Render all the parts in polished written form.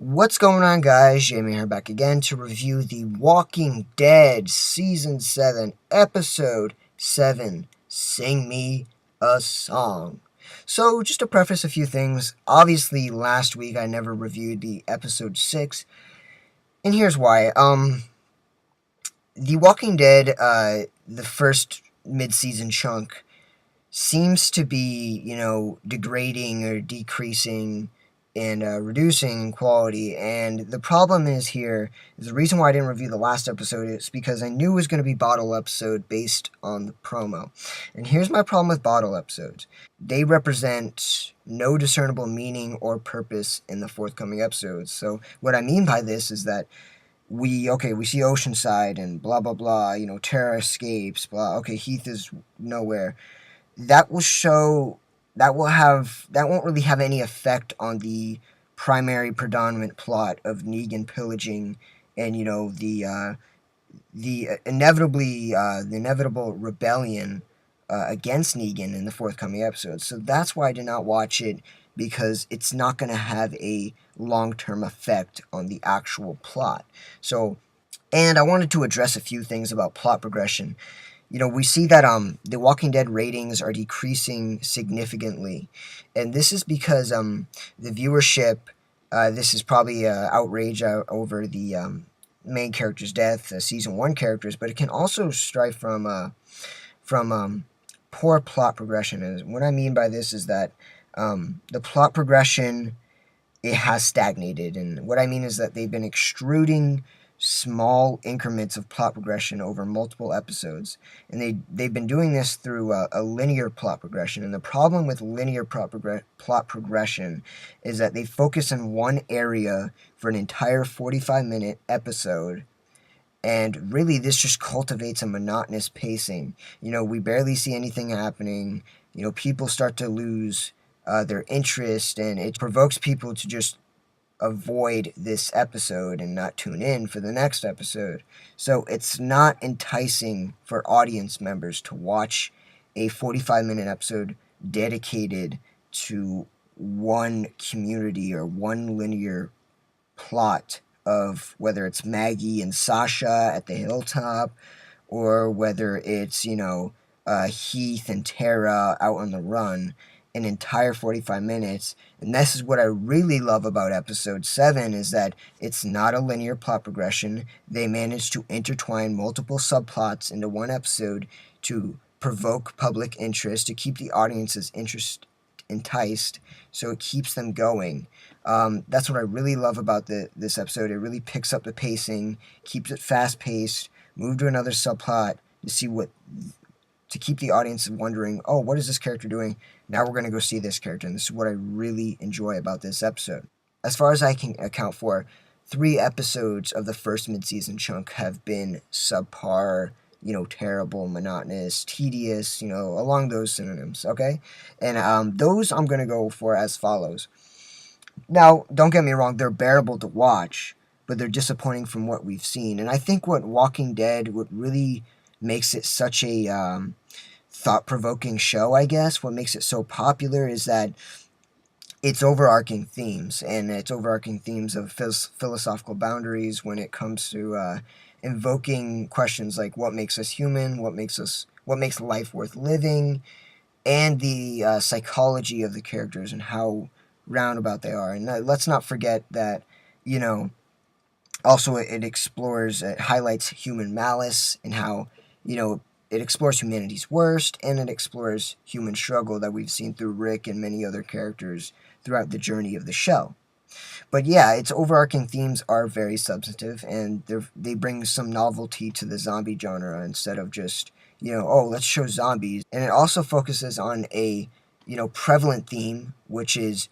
What's going on, guys? Jamie here back again to review The Walking Dead Season 7, Episode 7, Sing Me a Song. So, just to preface a few things, obviously last week I never reviewed the Episode 6, and here's why. The Walking Dead, the first mid-season chunk, seems to be, degrading or decreasing and reducing in quality. And the problem is the reason why I didn't review the last episode is because I knew it was going to be bottle episode based on the promo. And here's my problem with bottle episodes. They represent no discernible meaning or purpose in the forthcoming episodes. So what I mean by this is that we see Oceanside and blah blah blah, Tara escapes, blah, okay, Heath is nowhere. That will show that won't really have any effect on the primary predominant plot of Negan pillaging and the inevitable rebellion against Negan in the forthcoming episodes. So that's why I did not watch it, because it's not going to have a long-term effect on the actual plot. So, and I wanted to address a few things about plot progression. We see that the Walking Dead ratings are decreasing significantly, and this is because the viewership. This is probably outrage over the main character's death, season one characters, but it can also strive from poor plot progression. And what I mean by this is that the plot progression, it has stagnated. And what I mean is that they've been extruding small increments of plot progression over multiple episodes. And they've been doing this through a linear plot progression. And the problem with linear plot progression is that they focus in one area for an entire 45-minute episode. And really, this just cultivates a monotonous pacing. We barely see anything happening. People start to lose their interest, and it provokes people to just avoid this episode and not tune in for the next episode. So it's not enticing for audience members to watch a 45-minute episode dedicated to one community or one linear plot, of whether it's Maggie and Sasha at the hilltop, or whether it's, Heath and Tara out on the run, an entire 45 minutes. And this is what I really love about episode 7, is that it's not a linear plot progression. They managed to intertwine multiple subplots into one episode to provoke public interest, to keep the audience's interest enticed, so it keeps them going. That's what I really love about this episode. It really picks up the pacing, keeps it fast-paced, move to another subplot to keep the audience wondering, oh, what is this character doing? Now we're going to go see this character, and this is what I really enjoy about this episode. As far as I can account for, 3 episodes of the first mid-season chunk have been subpar, terrible, monotonous, tedious, along those synonyms, okay? And those I'm going to go for as follows. Now, don't get me wrong, they're bearable to watch, but they're disappointing from what we've seen. And I think what Walking Dead, what really makes it such a thought-provoking show, I guess, what makes it so popular, is that its overarching themes, and its overarching themes of philosophical boundaries when it comes to invoking questions like what makes us human, what makes life worth living, and the psychology of the characters and how roundabout they are. And let's not forget that, also it highlights human malice, and how, it explores humanity's worst, and it explores human struggle that we've seen through Rick and many other characters throughout the journey of the show. But yeah, its overarching themes are very substantive, and they bring some novelty to the zombie genre instead of just, oh, let's show zombies. And it also focuses on a, prevalent theme, which is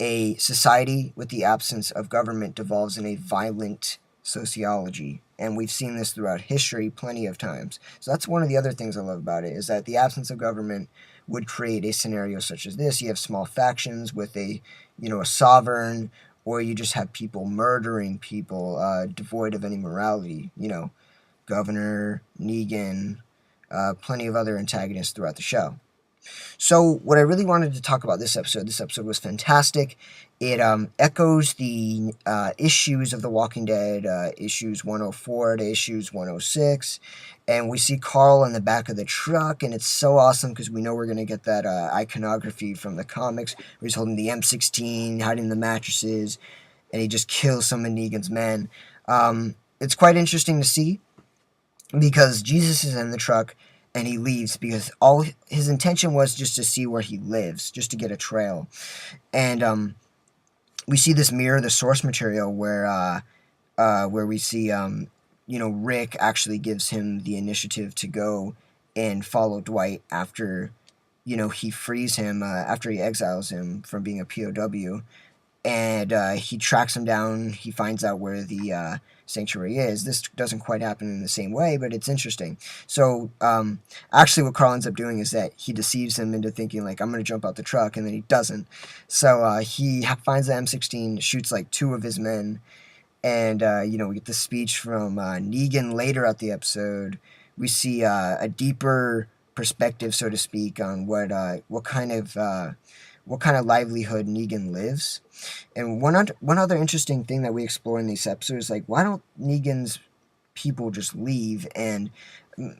a society with the absence of government devolves in a violent sociology. And we've seen this throughout history plenty of times. So that's one of the other things I love about it, is that the absence of government would create a scenario such as this. You have small factions with a sovereign, or you just have people murdering people, devoid of any morality. Governor, Negan, plenty of other antagonists throughout the show. So, what I really wanted to talk about this episode was fantastic. It echoes the issues of The Walking Dead, issues 104 to issues 106. And we see Carl in the back of the truck, and it's so awesome because we know we're going to get that iconography from the comics where he's holding the M16, hiding the mattresses, and he just kills some of Negan's men. It's quite interesting to see because Jesus is in the truck and he leaves because all his intention was just to see where he lives, just to get a trail. And we see this mirror the source material where we see Rick actually gives him the initiative to go and follow Dwight after he frees him after he exiles him from being a POW, and he tracks him down. He finds out where the sanctuary is. This doesn't quite happen in the same way, but it's interesting. So actually what Carl ends up doing is that he deceives him into thinking like, I'm going to jump out the truck, and then he doesn't. So he finds the M16, shoots like two of his men, and we get the speech from Negan later at the episode. We see a deeper perspective, so to speak, on what kind of livelihood Negan lives. And one other interesting thing that we explore in these episodes is like, why don't Negan's people just leave? And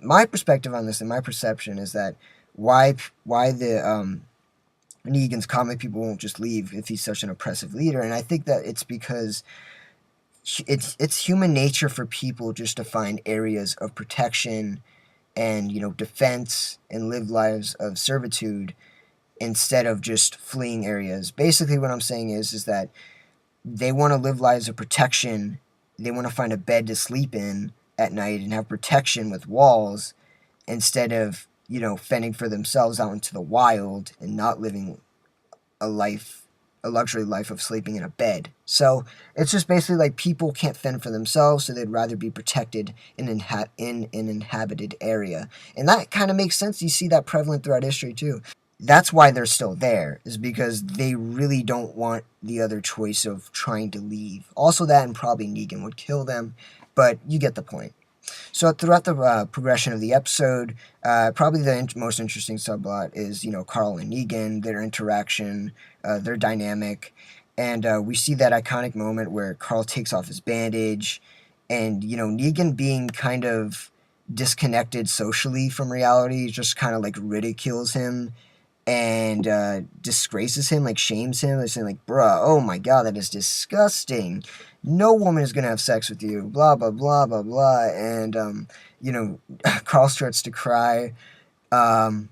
my perspective on this and my perception is that why the Negan's comic people won't just leave if he's such an oppressive leader. And I think that it's because it's human nature for people just to find areas of protection and defense and live lives of servitude instead of just fleeing areas. Basically what I'm saying is that they want to live lives of protection. They want to find a bed to sleep in at night and have protection with walls instead of fending for themselves out into the wild and not living a luxury life of sleeping in a bed. So it's just basically like people can't fend for themselves, so they'd rather be protected in an inhabited area. And that kind of makes sense. You see that prevalent throughout history too. That's why they're still there, is because they really don't want the other choice of trying to leave. Also that, and probably Negan would kill them, but you get the point. So throughout the progression of the episode, probably the most interesting subplot is Carl and Negan, their interaction, their dynamic, and we see that iconic moment where Carl takes off his bandage, and Negan being kind of disconnected socially from reality, just kind of like ridicules him and disgraces him, like shames him, and saying like, bruh, oh my god, that is disgusting. No woman is gonna have sex with you, blah blah blah blah blah. And Carl starts to cry, um,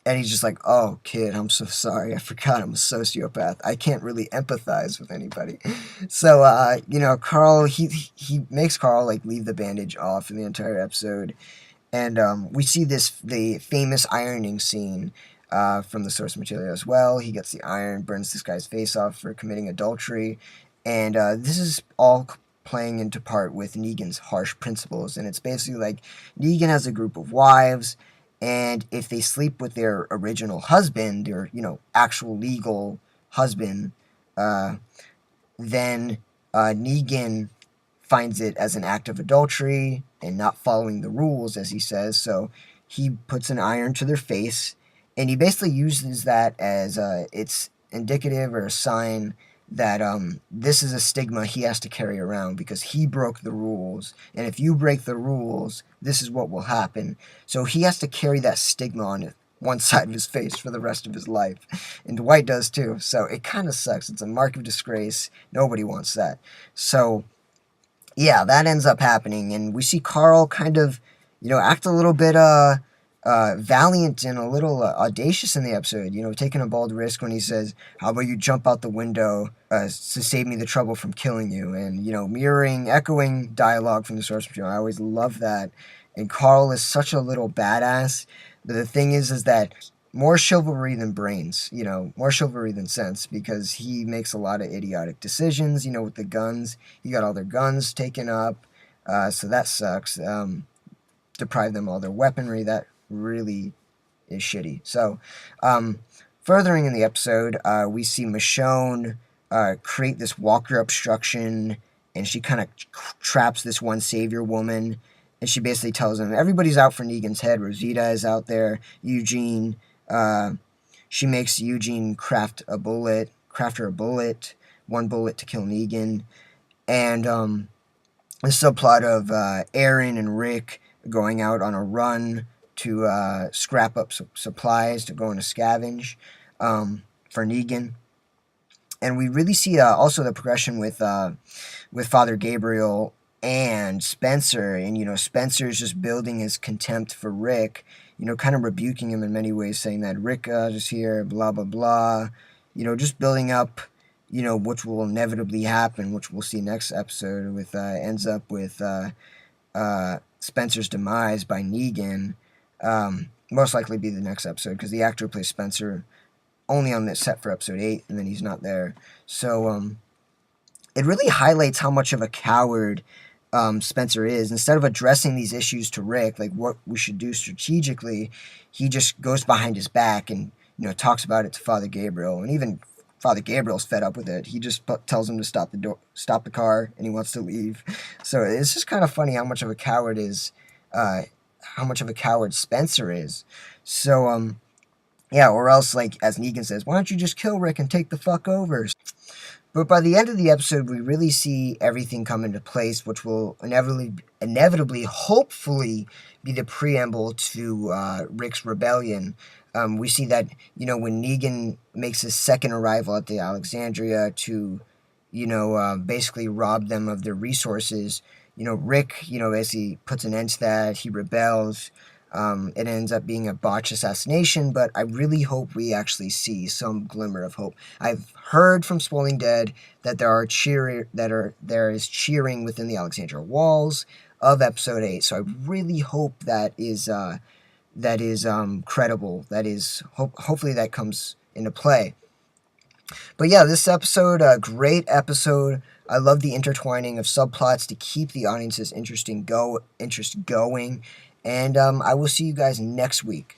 and he's just like, oh kid, I'm so sorry, I forgot I'm a sociopath, I can't really empathize with anybody. So Carl, he makes Carl like leave the bandage off in the entire episode. And we see the famous ironing scene from the source material as well. He gets the iron, burns this guy's face off for committing adultery. And this is all playing into part with Negan's harsh principles. And it's basically like Negan has a group of wives, and if they sleep with their original husband, their, actual legal husband, uh, then Negan finds it as an act of adultery and not following the rules, as he says. So he puts an iron to their face, and he basically uses that as it's indicative or a sign that this is a stigma he has to carry around because he broke the rules. And if you break the rules, this is what will happen. So he has to carry that stigma on one side of his face for the rest of his life. And Dwight does too. So it kind of sucks. It's a mark of disgrace. Nobody wants that. So yeah, that ends up happening, and we see Carl kind of, act a little bit valiant and a little audacious in the episode. Taking a bold risk when he says, "How about you jump out the window to save me the trouble from killing you?" And mirroring, echoing dialogue from the source material. I always love that. And Carl is such a little badass. But the thing is that more chivalry than brains, more chivalry than sense, because he makes a lot of idiotic decisions, with the guns. He got all their guns taken up, so that sucks. Deprive them all their weaponry. That really is shitty. So, furthering in the episode, we see Michonne create this walker obstruction, and she kind of traps this one savior woman, and she basically tells him everybody's out for Negan's head. Rosita is out there, Eugene, Uh, she makes Eugene craft her a bullet, one bullet to kill Negan, and the subplot of Aaron and Rick going out on a run to scrap up supplies to go on a scavenge for Negan, and we really see also the progression with Father Gabriel and Spencer, and Spencer's just building his contempt for Rick, kind of rebuking him in many ways, saying that Rick is here, blah blah blah, just building up, which will inevitably happen, which we'll see next episode with ends up with Spencer's demise by Negan. Most likely be the next episode because the actor who plays Spencer only on the set for episode 8, and then he's not there. So it really highlights how much of a coward Spencer is. Instead of addressing these issues to Rick, like what we should do strategically, he just goes behind his back and talks about it to Father Gabriel, and even Father Gabriel's fed up with it. He just tells him to stop the car, and he wants to leave. So it's just kind of funny how much of a coward Spencer is. So yeah, or else, like, as Negan says, why don't you just kill Rick and take the fuck over? But by the end of the episode, we really see everything come into place, which will inevitably, hopefully, be the preamble to Rick's rebellion. We see that, when Negan makes his second arrival at the Alexandria to, basically rob them of their resources, Rick, as he puts an end to that, he rebels. It ends up being a botched assassination, but I really hope we actually see some glimmer of hope. I've heard from Spoiling Dead that there is cheering within the Alexandria walls of episode 8. So I really hope that is credible. That is hopefully that comes into play. But yeah, this episode, a great episode. I love the intertwining of subplots to keep the audience's interest going. And I will see you guys next week.